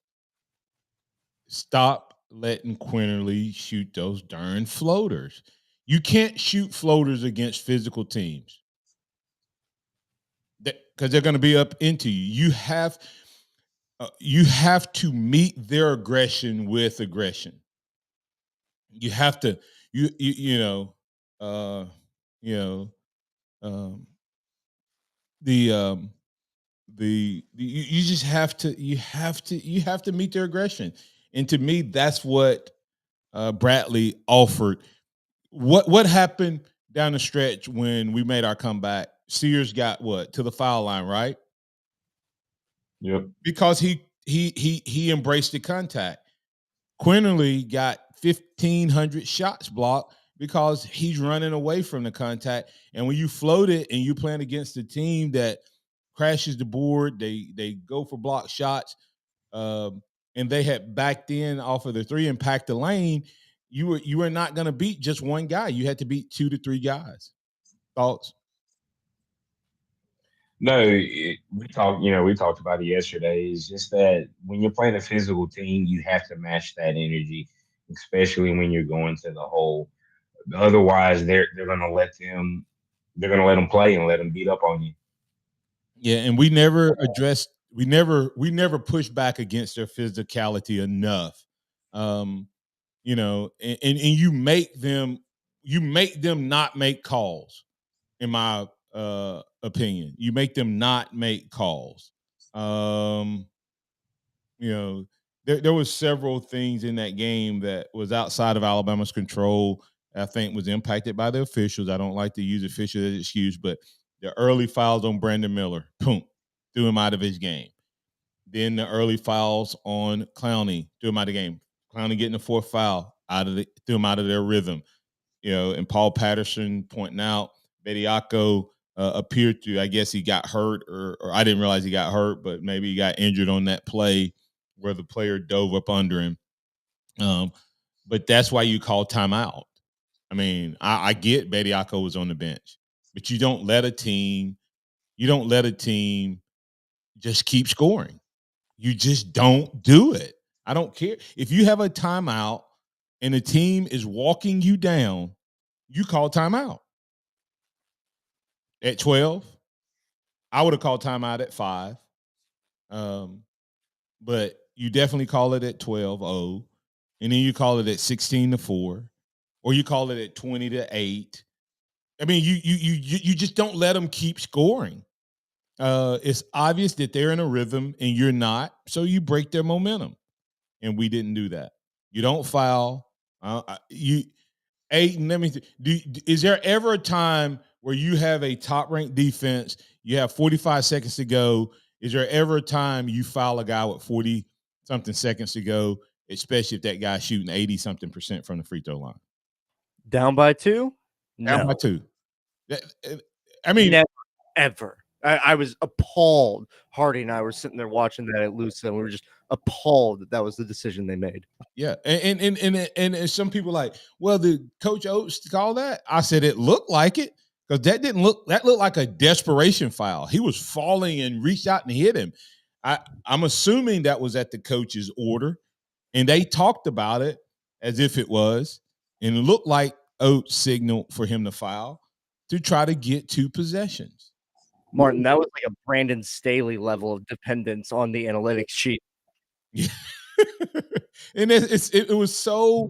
Stop letting Quinterly shoot those darn floaters. You can't shoot floaters against physical teams because they're going to be up into you. You have to meet their aggression with aggression. You have to, you just have to meet their aggression. And to me, that's what Bradley offered. What happened down the stretch when we made our comeback? Sears got to the foul line, right? Yep. Because he embraced the contact. Quinterly got 1,500 shots blocked because he's running away from the contact. And when you float it and you're playing against a team that crashes the board, they go for block shots, and they had backed in off of the three and packed the lane, you were not going to beat just one guy. You had to beat 2 to 3 guys. Thoughts? No, we talked about it yesterday. It's just that when you're playing a physical team, you have to match that energy, especially when you're going to the hole. Otherwise, they're gonna let them play and let them beat up on you. Yeah, and we never pushed back against their physicality enough. And you make them not make calls, in my opinion. You make them not make calls. There was several things in that game that was outside of Alabama's control. I think was impacted by the officials. I don't like to use officials as an excuse, but the early fouls on Brandon Miller, boom, threw him out of his game. Then the early fouls on Clowney, threw him out of the game. Clowney getting the fourth foul, threw him out of their rhythm. And Paul Patterson pointing out Bediako appeared to, I guess he got hurt, or I didn't realize he got hurt, but maybe he got injured on that play where the player dove up under him. But that's why you call timeout. I mean, I get Bediako was on the bench, but you don't let a team just keep scoring. You just don't do it. I don't care. If you have a timeout and the team is walking you down, you call timeout. At 12, I would have called timeout at 5. But you definitely call it at 12-0. and then you call it at 16-4, or you call it at 20-8. I mean, you just don't let them keep scoring. It's obvious that they're in a rhythm and you're not, so you break their momentum. And we didn't do that. You don't foul. Aiden, let me. Is there ever a time where you have a top-ranked defense? You have 45 seconds to go. Is there ever a time you foul a guy with 40-something seconds to go, especially if that guy's shooting 80-something% from the free throw line? Down by 2? Down No. by 2. I mean, never, ever. I was appalled. Hardy and I were sitting there watching that at Lusa, and we were just appalled that was the decision they made. Yeah, and some people like, well, did Coach Oates call that? I said it looked like it, because that looked like a desperation foul. He was falling and reached out and hit him. I'm assuming that was at the coach's order, and they talked about it as if it was, and it looked like Oates signaled for him to foul to try to get 2 possessions. Martin, that was like a Brandon Staley level of dependence on the analytics sheet. Yeah. And it was so.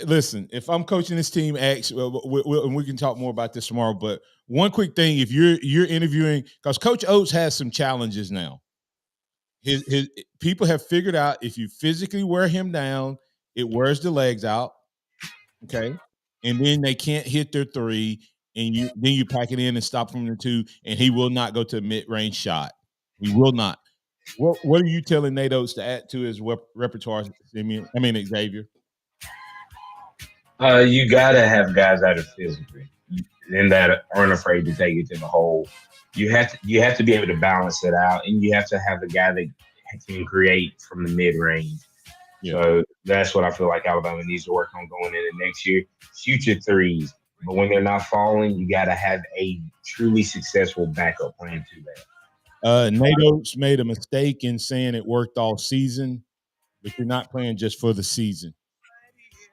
Listen, if I'm coaching this team, X, and we can talk more about this tomorrow. But one quick thing: if you're interviewing, because Coach Oates has some challenges now. His people have figured out if you physically wear him down, it wears the legs out. Okay, and then they can't hit their 3. And then you pack it in and stop from the 2, and he will not go to a mid-range shot. He will not. What are you telling Nate Oates to add to his repertoire? Xavier. You gotta have guys that are physical and that aren't afraid to take it to the hole. You have to be able to balance it out, and you have to have a guy that can create from the mid-range. Yeah. So that's what I feel like Alabama needs to work on going into next year. Shoot your 3s. But when they're not falling, you got to have a truly successful backup plan to that. Nate Oates made a mistake in saying it worked all season, but you're not playing just for the season.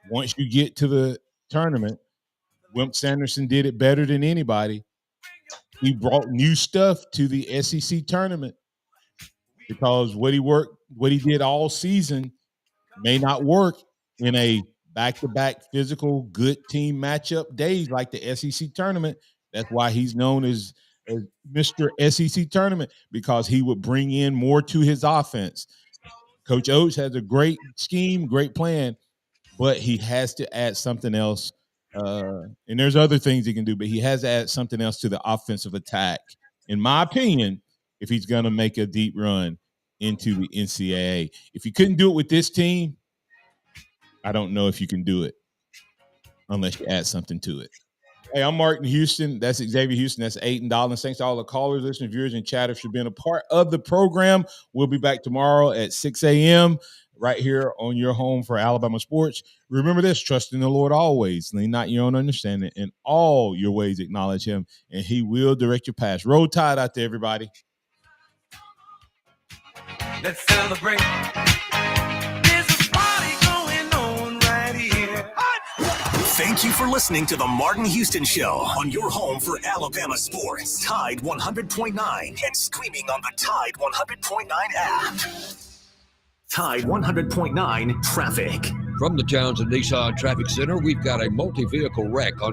Once you get to the tournament, Wimp Sanderson did it better than anybody. He brought new stuff to the SEC tournament because what he did all season may not work in a back-to-back physical good team matchup days like the SEC tournament. That's why he's known as Mr. SEC tournament, because he would bring in more to his offense. Coach Oates has a great scheme, great plan, but he has to add something else. And there's other things he can do, but he has to add something else to the offensive attack, in my opinion, if he's going to make a deep run into the NCAA. If you couldn't do it with this team, I don't know if you can do it unless you add something to it. Hey, I'm Martin Houston. That's Xavier Houston. That's Aiden Dollins. Thanks to all the callers, listeners, viewers, and chatters for being a part of the program. We'll be back tomorrow at 6 a.m. right here on your home for Alabama sports. Remember this: trust in the Lord always. Lean not your own understanding. In all your ways acknowledge him, and he will direct your path. Roll Tide out there, everybody. Let's celebrate. Thank you for listening to The Martin Houston Show on your home for Alabama sports. Tide 100.9 and streaming on the Tide 100.9 app. Tide 100.9 traffic. From the Townsend Nissan Traffic Center, we've got a multi-vehicle wreck on